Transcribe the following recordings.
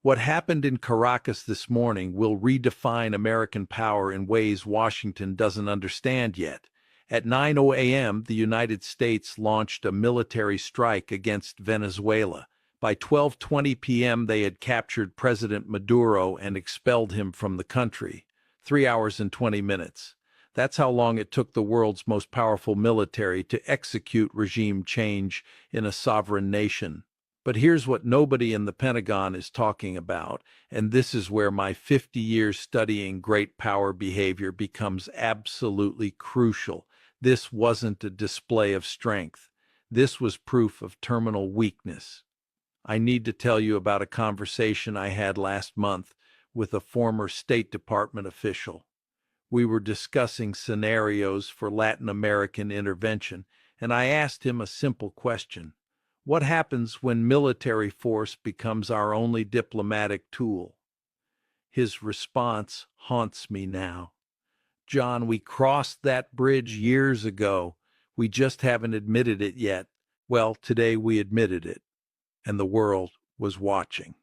What happened in Caracas this morning will redefine American power in ways Washington doesn't understand yet. At 9:00 a.m., the United States launched a military strike against Venezuela. By 12:20 p.m., they had captured President Maduro and expelled him from the country. 3 hours and 20 minutes. That's how long it took the world's most powerful military to execute regime change in a sovereign nation. But here's what nobody in the Pentagon is talking about, and this is where my 50 years studying great power behavior becomes absolutely crucial. This wasn't a display of strength. This was proof of terminal weakness. I need to tell you about a conversation I had last month with a former State Department official. We were discussing scenarios for Latin American intervention, and I asked him a simple question. What happens when military force becomes our only diplomatic tool? His response haunts me now. John, we crossed that bridge years ago. We just haven't admitted it yet. Well, today we admitted it, and the world was watching.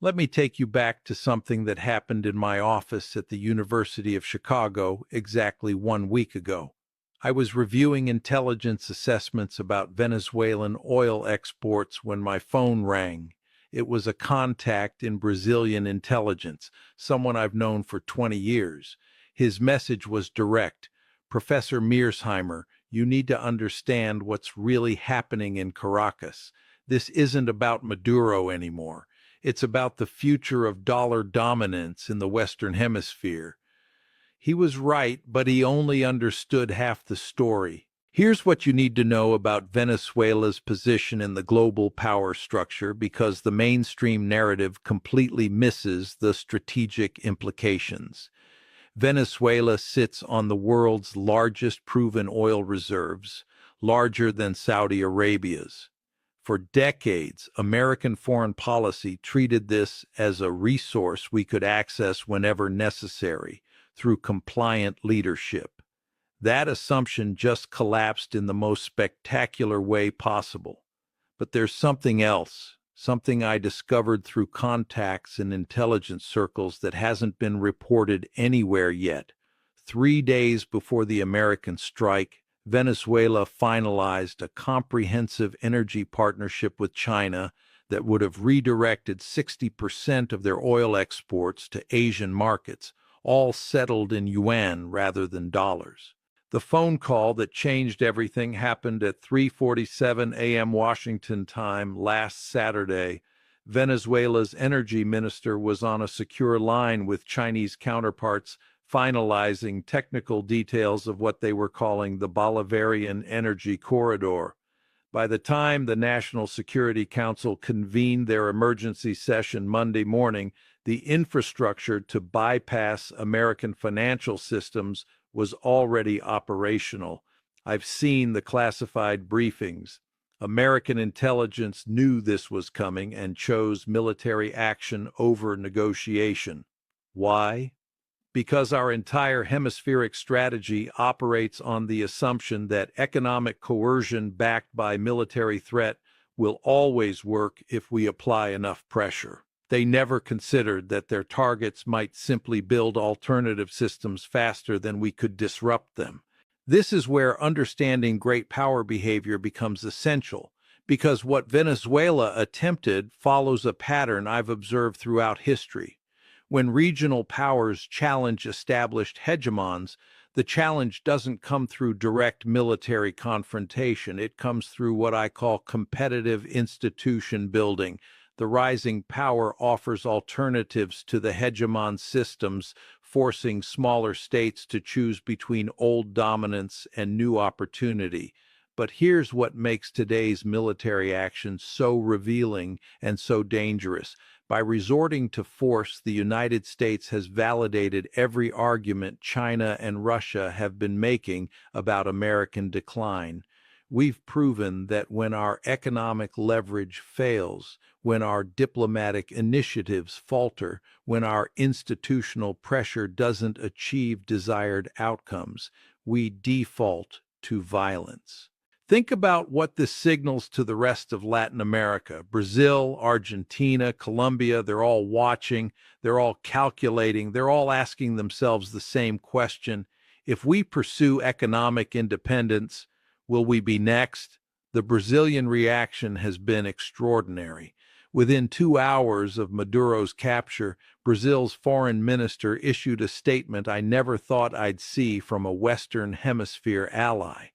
Let me take you back to something that happened in my office at the University of Chicago exactly 1 week ago. I was reviewing intelligence assessments about Venezuelan oil exports when my phone rang. It was a contact in Brazilian intelligence, someone I've known for 20 years. His message was direct. Professor Mearsheimer, you need to understand what's really happening in Caracas. This isn't about Maduro anymore. It's about the future of dollar dominance in the Western Hemisphere. He was right, but he only understood half the story. Here's what you need to know about Venezuela's position in the global power structure because the mainstream narrative completely misses the strategic implications. Venezuela sits on the world's largest proven oil reserves, larger than Saudi Arabia's. For decades, American foreign policy treated this as a resource we could access whenever necessary, through compliant leadership. That assumption just collapsed in the most spectacular way possible. But there's something else, something I discovered through contacts in intelligence circles that hasn't been reported anywhere yet. 3 days before the American strike, Venezuela finalized a comprehensive energy partnership with China that would have redirected 60% of their oil exports to Asian markets, all settled in yuan rather than dollars. The phone call that changed everything happened at 3:47 a.m. Washington time last Saturday. Venezuela's energy minister was on a secure line with Chinese counterparts, finalizing technical details of what they were calling the Bolivarian Energy Corridor. By the time the National Security Council convened their emergency session Monday morning, the infrastructure to bypass American financial systems was already operational. I've seen the classified briefings. American intelligence knew this was coming and chose military action over negotiation. Why? Because our entire hemispheric strategy operates on the assumption that economic coercion backed by military threat will always work if we apply enough pressure. They never considered that their targets might simply build alternative systems faster than we could disrupt them. This is where understanding great power behavior becomes essential, because what Venezuela attempted follows a pattern I've observed throughout history. When regional powers challenge established hegemons, the challenge doesn't come through direct military confrontation. It comes through what I call competitive institution building. The rising power offers alternatives to the hegemon systems, forcing smaller states to choose between old dominance and new opportunity. But here's what makes today's military action so revealing and so dangerous. By resorting to force, the United States has validated every argument China and Russia have been making about American decline. We've proven that when our economic leverage fails, when our diplomatic initiatives falter, when our institutional pressure doesn't achieve desired outcomes, we default to violence. Think about what this signals to the rest of Latin America. Brazil, Argentina, Colombia, they're all watching, they're all calculating, they're all asking themselves the same question. If we pursue economic independence, will we be next? The Brazilian reaction has been extraordinary. Within 2 hours of Maduro's capture, Brazil's foreign minister issued a statement I never thought I'd see from a Western Hemisphere ally.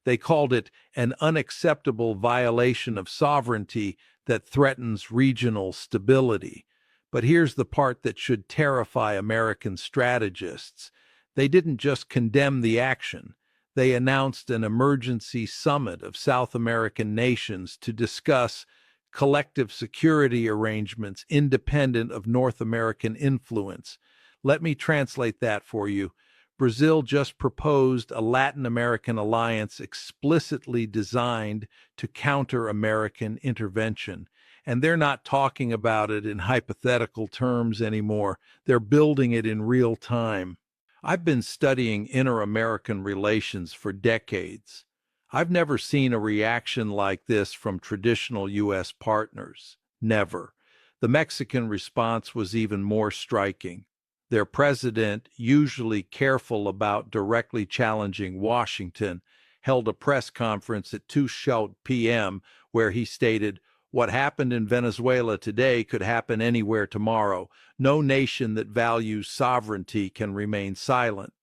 They called it an unacceptable violation of sovereignty that threatens regional stability. But here's the part that should terrify American strategists. They didn't just condemn the action. They announced an emergency summit of South American nations to discuss collective security arrangements independent of North American influence. Let me translate that for you. Brazil just proposed a Latin American alliance explicitly designed to counter American intervention. And they're not talking about it in hypothetical terms anymore. They're building it in real time. I've been studying inter-American relations for decades. I've never seen a reaction like this from traditional U.S. partners. Never. The Mexican response was even more striking. Their president, usually careful about directly challenging Washington, held a press conference at 2:00 p.m. where he stated, "What happened in Venezuela today could happen anywhere tomorrow. No nation that values sovereignty can remain silent."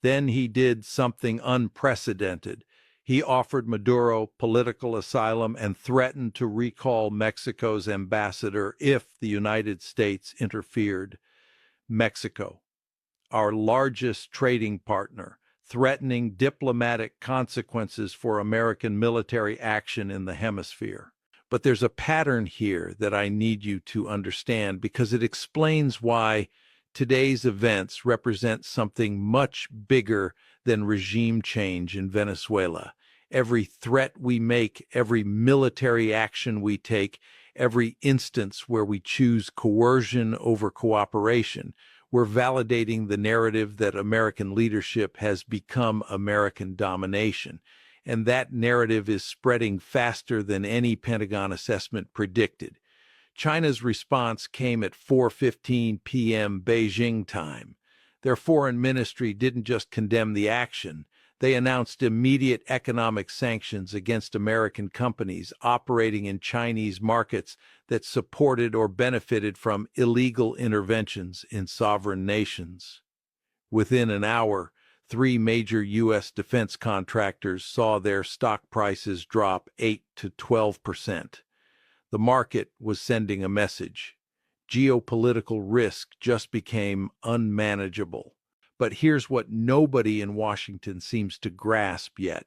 Then he did something unprecedented. He offered Maduro political asylum and threatened to recall Mexico's ambassador if the United States interfered. Mexico, our largest trading partner, threatening diplomatic consequences for American military action in the hemisphere. But there's a pattern here that I need you to understand because it explains why today's events represent something much bigger than regime change in Venezuela. Every threat we make, every military action we take, every instance where we choose coercion over cooperation, we're validating the narrative that American leadership has become American domination. And that narrative is spreading faster than any Pentagon assessment predicted. China's response came at 4:15 p.m. Beijing time. Their foreign ministry didn't just condemn the action. They announced immediate economic sanctions against American companies operating in Chinese markets that supported or benefited from illegal interventions in sovereign nations. Within an hour, 3 major U.S. defense contractors saw their stock prices drop 8 to 12%. The market was sending a message. Geopolitical risk just became unmanageable. But here's what nobody in Washington seems to grasp yet.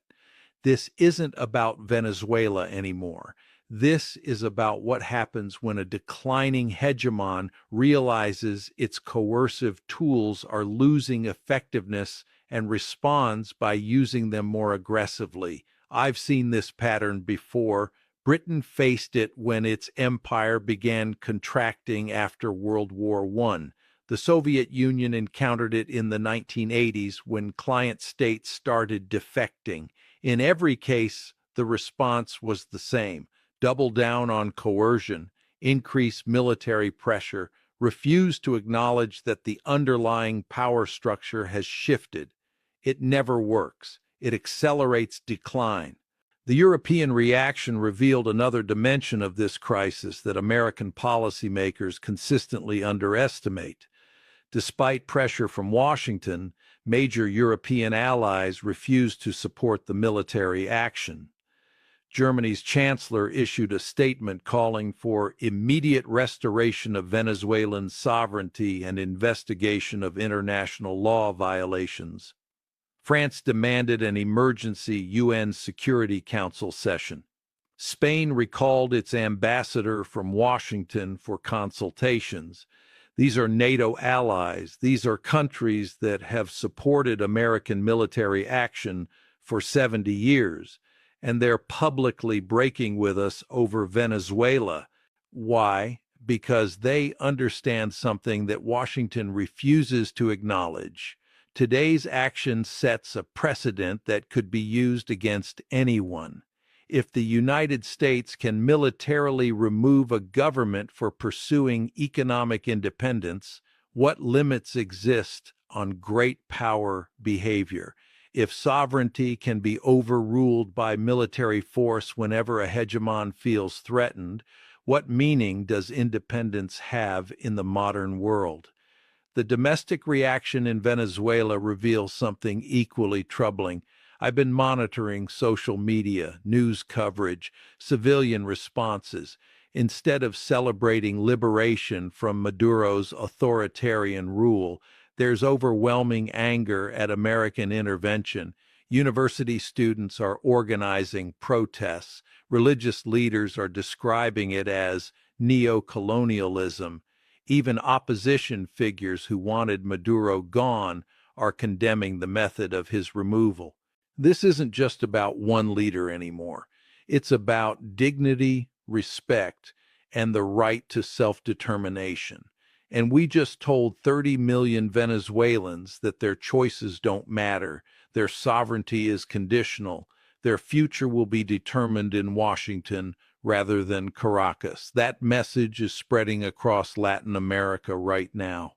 This isn't about Venezuela anymore. This is about what happens when a declining hegemon realizes its coercive tools are losing effectiveness and responds by using them more aggressively. I've seen this pattern before. Britain faced it when its empire began contracting after World War I. The Soviet Union encountered it in the 1980s when client states started defecting. In every case, the response was the same: double down on coercion, increase military pressure, refuse to acknowledge that the underlying power structure has shifted. It never works. It accelerates decline. The European reaction revealed another dimension of this crisis that American policymakers consistently underestimate. Despite pressure from Washington, major European allies refused to support the military action. Germany's chancellor issued a statement calling for immediate restoration of Venezuelan sovereignty and investigation of international law violations. France demanded an emergency UN Security Council session. Spain recalled its ambassador from Washington for consultations. These are NATO allies. These are countries that have supported American military action for 70 years, and they're publicly breaking with us over Venezuela. Why? Because they understand something that Washington refuses to acknowledge. Today's action sets a precedent that could be used against anyone. If the United States can militarily remove a government for pursuing economic independence, what limits exist on great power behavior? If sovereignty can be overruled by military force whenever a hegemon feels threatened, what meaning does independence have in the modern world? The domestic reaction in Venezuela reveals something equally troubling. I've been monitoring social media, news coverage, civilian responses. Instead of celebrating liberation from Maduro's authoritarian rule, there's overwhelming anger at American intervention. University students are organizing protests. Religious leaders are describing it as neo-colonialism. Even opposition figures who wanted Maduro gone are condemning the method of his removal. This isn't just about one leader anymore. It's about dignity, respect, and the right to self-determination. And we just told 30 million Venezuelans that their choices don't matter, their sovereignty is conditional, their future will be determined in Washington rather than Caracas. That message is spreading across Latin America right now,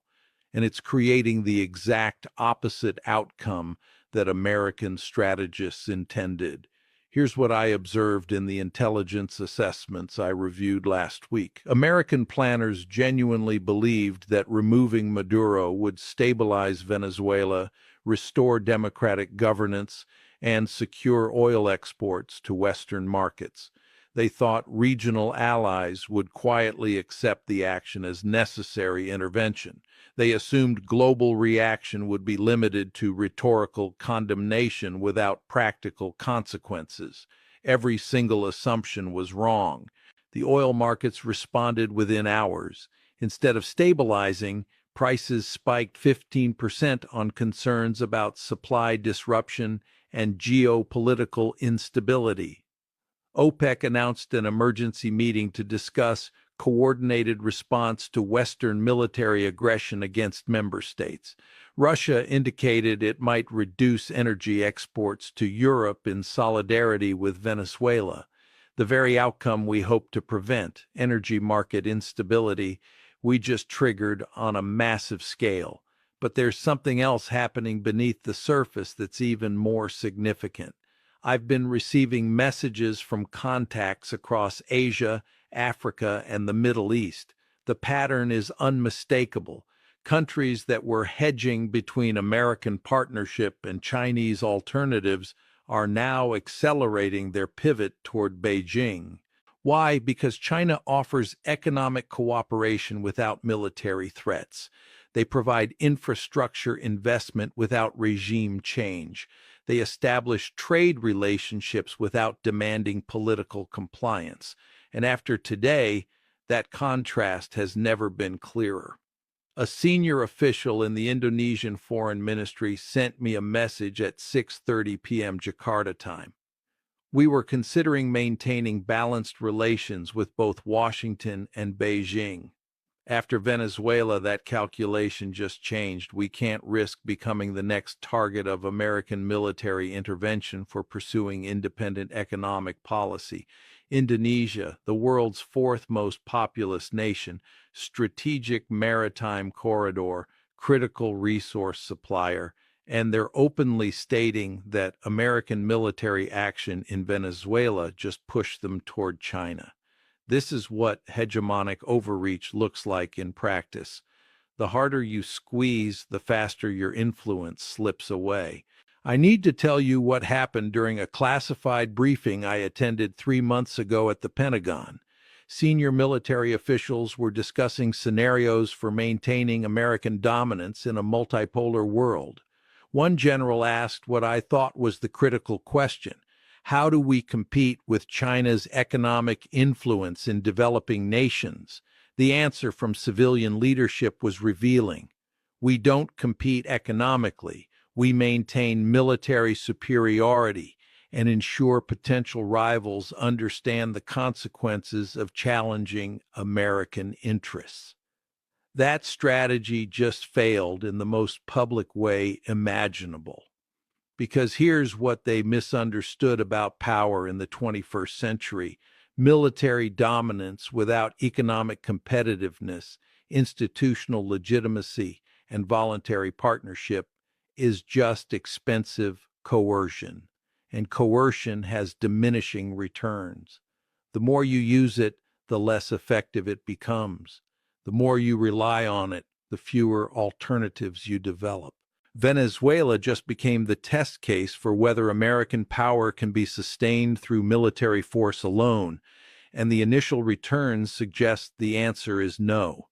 and it's creating the exact opposite outcome that American strategists intended. Here's what I observed in the intelligence assessments I reviewed last week. American planners genuinely believed that removing Maduro would stabilize Venezuela, restore democratic governance, and secure oil exports to Western markets. They thought regional allies would quietly accept the action as necessary intervention. They assumed global reaction would be limited to rhetorical condemnation without practical consequences. Every single assumption was wrong. The oil markets responded within hours. Instead of stabilizing, prices spiked 15% on concerns about supply disruption and geopolitical instability. OPEC announced an emergency meeting to discuss coordinated response to Western military aggression against member states. Russia indicated it might reduce energy exports to Europe in solidarity with Venezuela, the very outcome we hope to prevent, energy market instability we just triggered on a massive scale. But there's something else happening beneath the surface that's even more significant. I've been receiving messages from contacts across Asia, Africa, and the Middle East. The pattern is unmistakable. Countries that were hedging between American partnership and Chinese alternatives are now accelerating their pivot toward Beijing. Why? Because China offers economic cooperation without military threats. They provide infrastructure investment without regime change. They establish trade relationships without demanding political compliance. And after today, that contrast has never been clearer. A senior official in the Indonesian Foreign Ministry sent me a message at 6:30 p.m. Jakarta time. We were considering maintaining balanced relations with both Washington and Beijing. After Venezuela, that calculation just changed. We can't risk becoming the next target of American military intervention for pursuing independent economic policy. Indonesia, the world's fourth most populous nation, strategic maritime corridor, critical resource supplier, and they're openly stating that American military action in Venezuela just pushed them toward China. This is what hegemonic overreach looks like in practice. The harder you squeeze, the faster your influence slips away. I need to tell you what happened during a classified briefing I attended 3 months ago at the Pentagon. Senior military officials were discussing scenarios for maintaining American dominance in a multipolar world. One general asked what I thought was the critical question. How do we compete with China's economic influence in developing nations? The answer from civilian leadership was revealing. We don't compete economically. We maintain military superiority and ensure potential rivals understand the consequences of challenging American interests. That strategy just failed in the most public way imaginable. Because here's what they misunderstood about power in the 21st century: military dominance without economic competitiveness, institutional legitimacy, and voluntary partnership is just expensive coercion. And coercion has diminishing returns. The more you use it, the less effective it becomes. The more you rely on it, the fewer alternatives you develop. Venezuela just became the test case for whether American power can be sustained through military force alone, and the initial returns suggest the answer is no.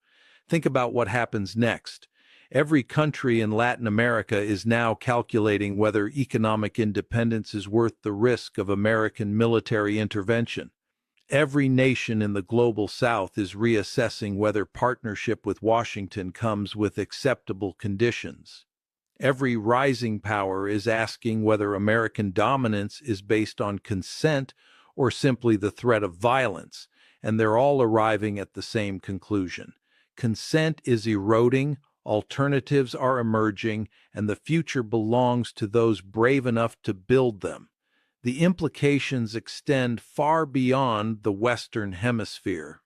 Think about what happens next. Every country in Latin America is now calculating whether economic independence is worth the risk of American military intervention. Every nation in the global South is reassessing whether partnership with Washington comes with acceptable conditions. Every rising power is asking whether American dominance is based on consent or simply the threat of violence, and they're all arriving at the same conclusion. Consent is eroding, alternatives are emerging, and the future belongs to those brave enough to build them. The implications extend far beyond the Western Hemisphere.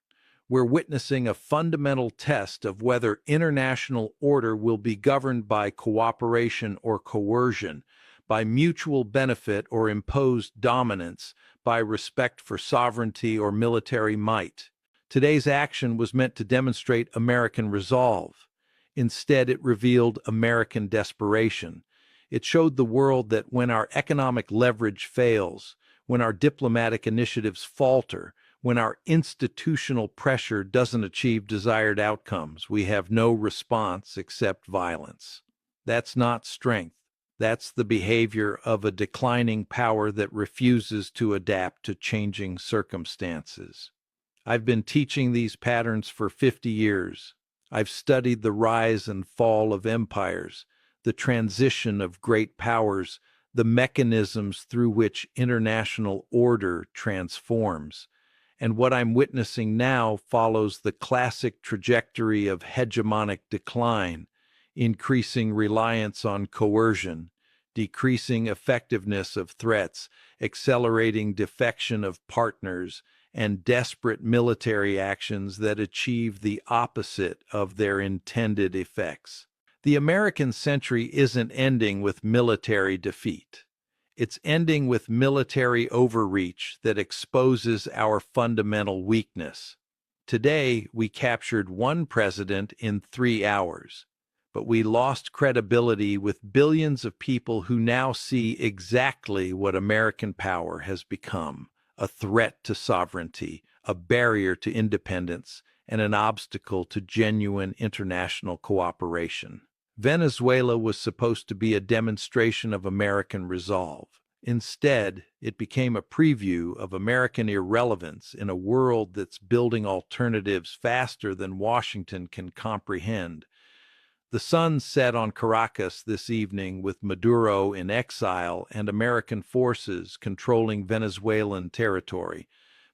We're witnessing a fundamental test of whether international order will be governed by cooperation or coercion, by mutual benefit or imposed dominance, by respect for sovereignty or military might. Today's action was meant to demonstrate American resolve. Instead, it revealed American desperation. It showed the world that when our economic leverage fails, when our diplomatic initiatives falter, when our institutional pressure doesn't achieve desired outcomes, we have no response except violence. That's not strength. That's the behavior of a declining power that refuses to adapt to changing circumstances. I've been teaching these patterns for 50 years. I've studied the rise and fall of empires, the transition of great powers, the mechanisms through which international order transforms. And what I'm witnessing now follows the classic trajectory of hegemonic decline: increasing reliance on coercion, decreasing effectiveness of threats, accelerating defection of partners, and desperate military actions that achieve the opposite of their intended effects. The American century isn't ending with military defeat. It's ending with military overreach that exposes our fundamental weakness. Today, we captured one president in 3 hours, but we lost credibility with billions of people who now see exactly what American power has become: a threat to sovereignty, a barrier to independence, and an obstacle to genuine international cooperation. Venezuela was supposed to be a demonstration of American resolve. Instead, it became a preview of American irrelevance in a world that's building alternatives faster than Washington can comprehend. The sun set on Caracas this evening with Maduro in exile and American forces controlling Venezuelan territory,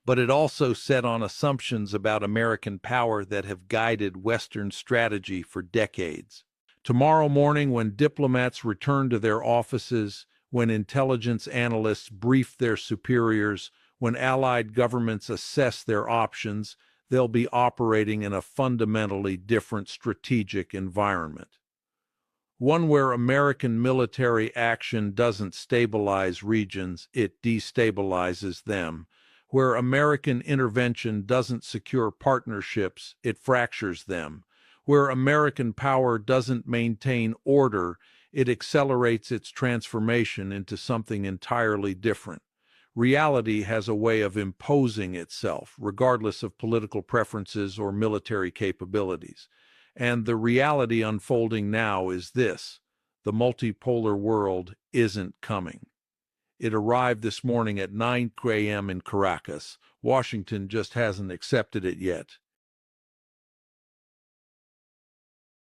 but it also set on assumptions about American power that have guided Western strategy for decades. Tomorrow morning, when diplomats return to their offices, when intelligence analysts brief their superiors, when allied governments assess their options, they'll be operating in a fundamentally different strategic environment. One where American military action doesn't stabilize regions, it destabilizes them. Where American intervention doesn't secure partnerships, it fractures them. Where American power doesn't maintain order, it accelerates its transformation into something entirely different. Reality has a way of imposing itself, regardless of political preferences or military capabilities. And the reality unfolding now is this: the multipolar world isn't coming. It arrived this morning at 9 a.m. in Caracas. Washington just hasn't accepted it yet.